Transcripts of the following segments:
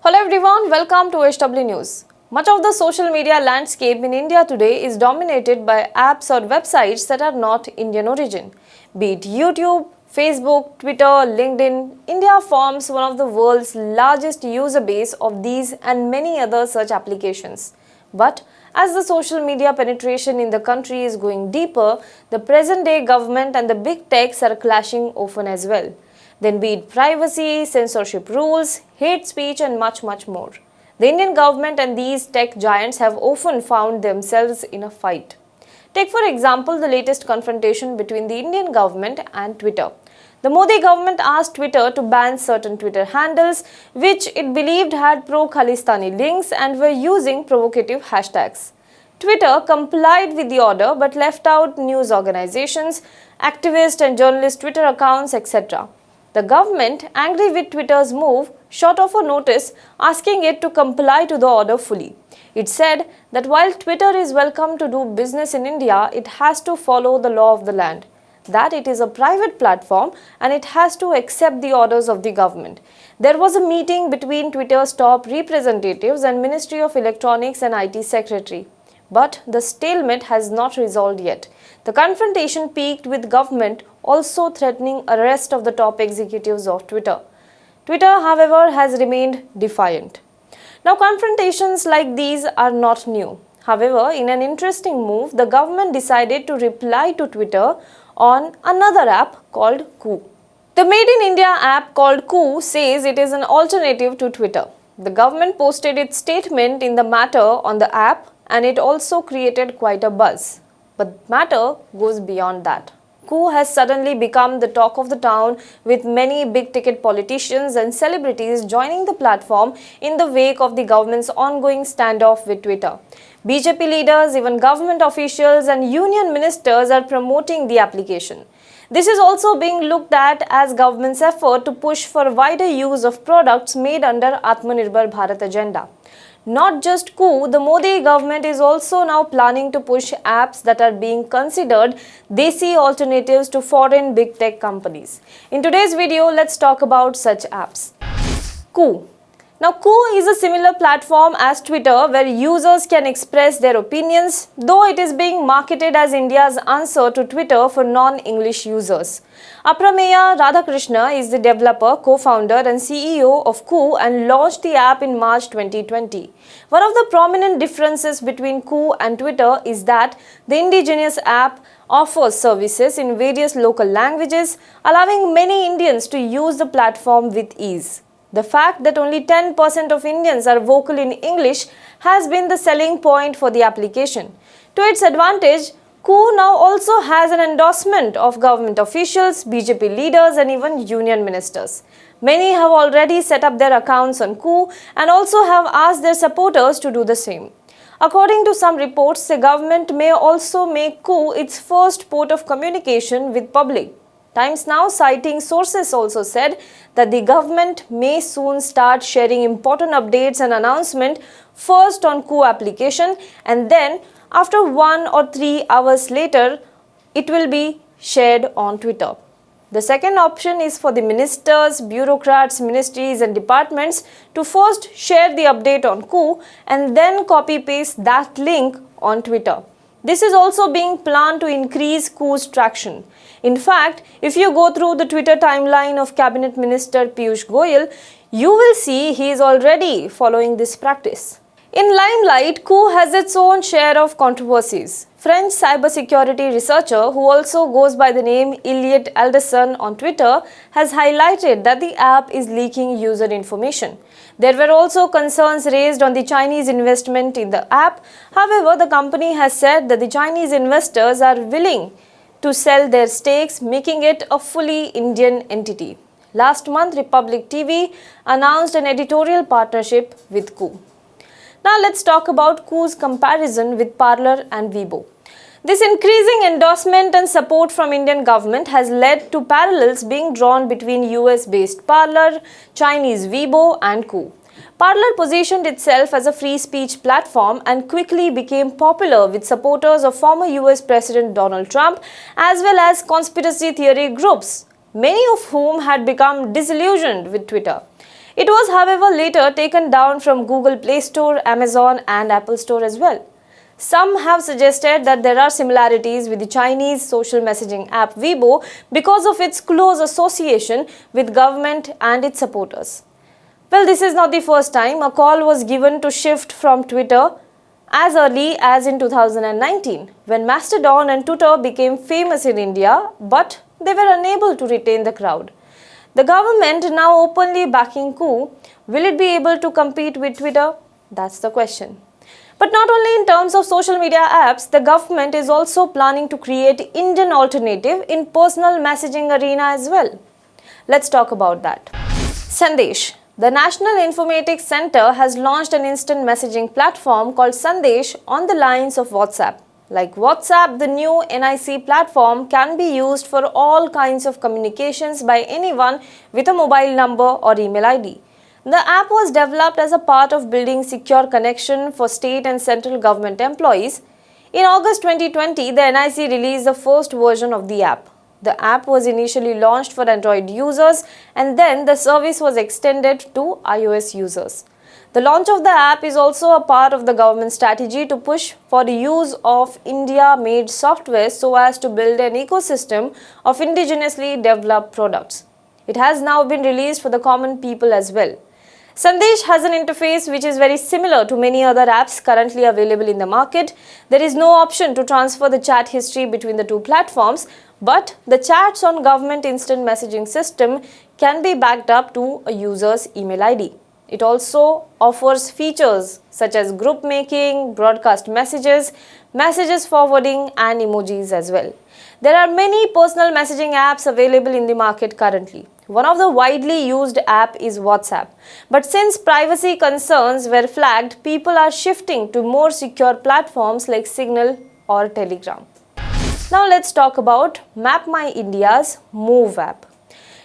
Hello everyone, welcome to HW News. Much of the social media landscape in India today is dominated by apps or websites that are not Indian origin. Be it YouTube, Facebook, Twitter, LinkedIn, India forms one of the world's largest user base of these and many other such applications. But as the social media penetration in the country is going deeper, the present day government and the big techs are clashing often as well. Then be it privacy, censorship rules, hate speech and much more. The Indian government and these tech giants have often found themselves in a fight. Take for example the latest confrontation between the Indian government and Twitter. The Modi government asked Twitter to ban certain Twitter handles which it believed had pro-Khalistani links and were using provocative hashtags. Twitter complied with the order but left out news organizations, activist and journalist Twitter accounts, etc. The government, angry with Twitter's move, shot off a notice asking it to comply to the order fully. It said that while Twitter is welcome to do business in India, it has to follow the law of the land, that it is a private platform and it has to accept the orders of the government. There was a meeting between Twitter's top representatives and Ministry of Electronics and IT Secretary. But the stalemate has not resolved yet. The confrontation peaked with government also threatening arrest of the top executives of Twitter. Twitter, however, has remained defiant. Now, confrontations like these are not new. However, in an interesting move, the government decided to reply to Twitter on another app called Koo. The Made in India app called Koo says it is an alternative to Twitter. The government posted its statement in the matter on the app and it also created quite a buzz. But the matter goes beyond that. Koo has suddenly become the talk of the town with many big-ticket politicians and celebrities joining the platform in the wake of the government's ongoing standoff with Twitter. BJP leaders, even government officials and union ministers are promoting the application. This is also being looked at as government's effort to push for wider use of products made under Atmanirbhar Bharat agenda. Not just Koo, the Modi government is also now planning to push apps that are being considered desi alternatives to foreign big tech companies. In today's video, let's talk about such apps. Koo. Now, Koo is a similar platform as Twitter where users can express their opinions, though it is being marketed as India's answer to Twitter for non-English users. Aprameya Radhakrishna is the developer, co-founder and CEO of Koo and launched the app in March 2020. One of the prominent differences between Koo and Twitter is that the indigenous app offers services in various local languages, allowing many Indians to use the platform with ease. The fact that only 10% of Indians are vocal in English has been the selling point for the application. To its advantage, Koo now also has an endorsement of government officials, BJP leaders and even union ministers. Many have already set up their accounts on Koo and also have asked their supporters to do the same. According to some reports, the government may also make Koo its first port of communication with public. Times Now, citing sources, also said that the government may soon start sharing important updates and announcements first on Koo application and then after 1 or 3 hours later, it will be shared on Twitter. The second option is for the ministers, bureaucrats, ministries and departments to first share the update on Koo and then copy-paste that link on Twitter. This is also being planned to increase Koo's traction. In fact, if you go through the Twitter timeline of Cabinet Minister Piyush Goyal, you will see he is already following this practice. In limelight, Koo has its own share of controversies. French cybersecurity researcher who also goes by the name Elliot Alderson on Twitter has highlighted that the app is leaking user information. There were also concerns raised on the Chinese investment in the app. However, the company has said that the Chinese investors are willing to sell their stakes, making it a fully Indian entity. Last month, Republic TV announced an editorial partnership with Koo. Now let's talk about Koo's comparison with Parler and Weibo. This increasing endorsement and support from Indian government has led to parallels being drawn between US-based Parler, Chinese Weibo and Koo. Parler positioned itself as a free speech platform and quickly became popular with supporters of former US President Donald Trump as well as conspiracy theory groups, many of whom had become disillusioned with Twitter. It was, however, later taken down from Google Play Store, Amazon, and Apple Store as well. Some have suggested that there are similarities with the Chinese social messaging app Weibo because of its close association with government and its supporters. Well, this is not the first time a call was given to shift from Twitter as early as in 2019, when Mastodon and Twitter became famous in India, but they were unable to retain the crowd. The government now openly backing coup. Will it be able to compete with Twitter? That's the question. But not only in terms of social media apps, the government is also planning to create Indian alternative in personal messaging arena as well. Let's talk about that. Sandesh. The National Informatics Center has launched an instant messaging platform called Sandesh on the lines of WhatsApp. Like WhatsApp, the new NIC platform can be used for all kinds of communications by anyone with a mobile number or email ID. The app was developed as a part of building secure connection for state and central government employees. In August 2020, the NIC released the first version of the app. The app was initially launched for Android users and then the service was extended to iOS users. The launch of the app is also a part of the government strategy to push for the use of India-made software so as to build an ecosystem of indigenously developed products. It has now been released for the common people as well. Sandesh has an interface which is very similar to many other apps currently available in the market. There is no option to transfer the chat history between the two platforms, but the chats on government instant messaging system can be backed up to a user's email ID. It also offers features such as group making, broadcast messages, messages forwarding, and emojis as well. There are many personal messaging apps available in the market currently. One of the widely used app is WhatsApp. But since privacy concerns were flagged, people are shifting to more secure platforms like Signal or Telegram. Now let's talk about MapMyIndia's Move app.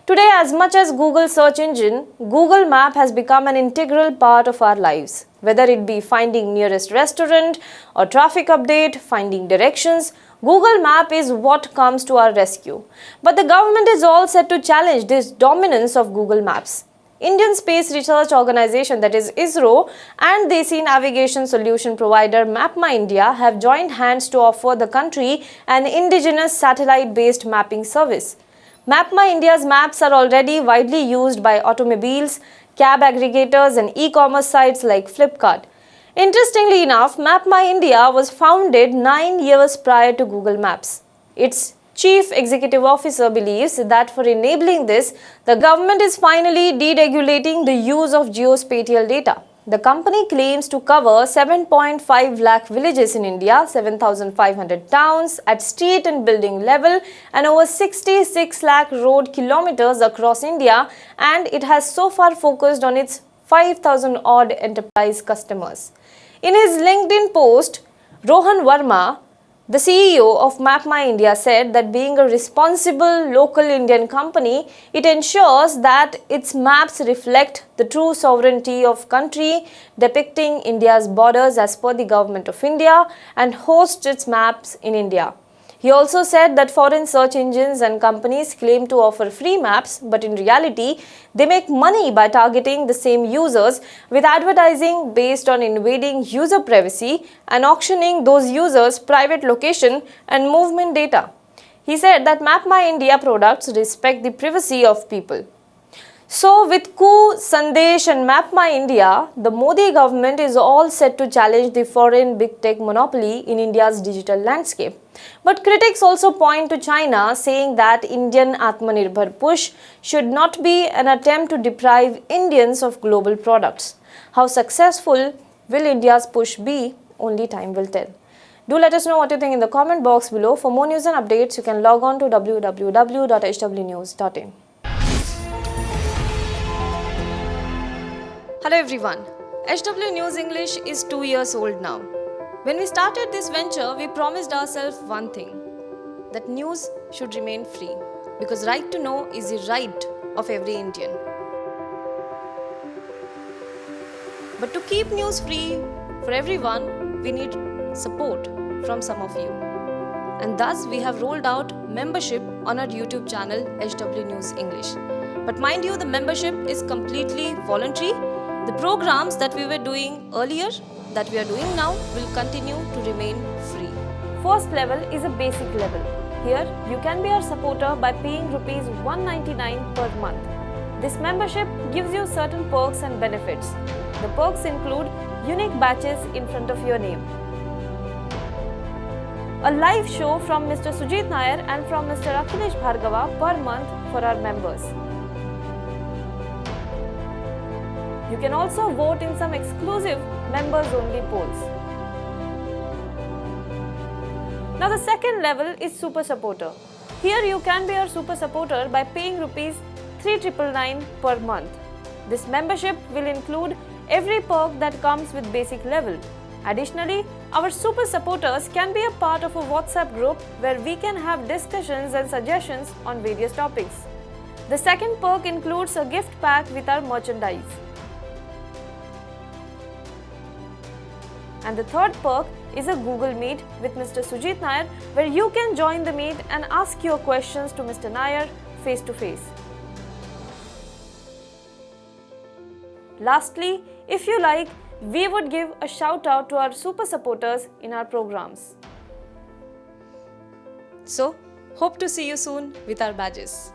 Today, as much as Google search engine, Google Map has become an integral part of our lives. Whether it be finding nearest restaurant or traffic update, finding directions, Google Map is what comes to our rescue. But the government is all set to challenge this dominance of Google Maps. Indian Space Research Organization, that is ISRO, and Desi navigation solution provider MapMyIndia have joined hands to offer the country an indigenous satellite-based mapping service. MapMyIndia's maps are already widely used by automobiles, cab aggregators, and e-commerce sites like Flipkart. Interestingly enough, MapMyIndia was founded 9 years prior to Google Maps. Its Chief Executive Officer believes that for enabling this, the government is finally deregulating the use of geospatial data. The company claims to cover 7.5 lakh villages in India, 7,500 towns at street and building level, and over 66 lakh road kilometers across India, and it has so far focused on its 5,000 odd enterprise customers. In his LinkedIn post, Rohan Verma, the CEO of MapMyIndia, said that being a responsible local Indian company, it ensures that its maps reflect the true sovereignty of country, depicting India's borders as per the Government of India, and hosts its maps in India. He also said that foreign search engines and companies claim to offer free maps, but in reality, they make money by targeting the same users with advertising based on invading user privacy and auctioning those users' private location and movement data. He said that MapMyIndia products respect the privacy of people. So, with Coup, Sandesh and MapMyIndia, the Modi government is all set to challenge the foreign big tech monopoly in India's digital landscape. But critics also point to China, saying that Indian Atmanirbhar push should not be an attempt to deprive Indians of global products. How successful will India's push be? Only time will tell. Do let us know what you think in the comment box below. For more news and updates, you can log on to www.hwnews.in. Hello everyone. HW News English is 2 years old now. When we started this venture, we promised ourselves one thing, that news should remain free, because right to know is the right of every Indian. But to keep news free for everyone, we need support from some of you. And thus we have rolled out membership on our YouTube channel HW News English. But mind you, the membership is completely voluntary. The programs that we were doing earlier, that we are doing now, will continue to remain free. First level is a basic level. Here, you can be our supporter by paying rupees 199 per month. This membership gives you certain perks and benefits. The perks include unique badges in front of your name, a live show from Mr. Sujit Nair and from Mr. Akhilesh Bhargava per month for our members. You can also vote in some exclusive members-only polls. Now the second level is Super Supporter. Here you can be our Super Supporter by paying rupees 3,999 per month. This membership will include every perk that comes with basic level. Additionally, our Super Supporters can be a part of a WhatsApp group where we can have discussions and suggestions on various topics. The second perk includes a gift pack with our merchandise. And the third perk is a Google Meet with Mr. Sujit Nair, where you can join the meet and ask your questions to Mr. Nair face to face. Lastly, if you like, we would give a shout out to our super supporters in our programs. So, hope to see you soon with our badges.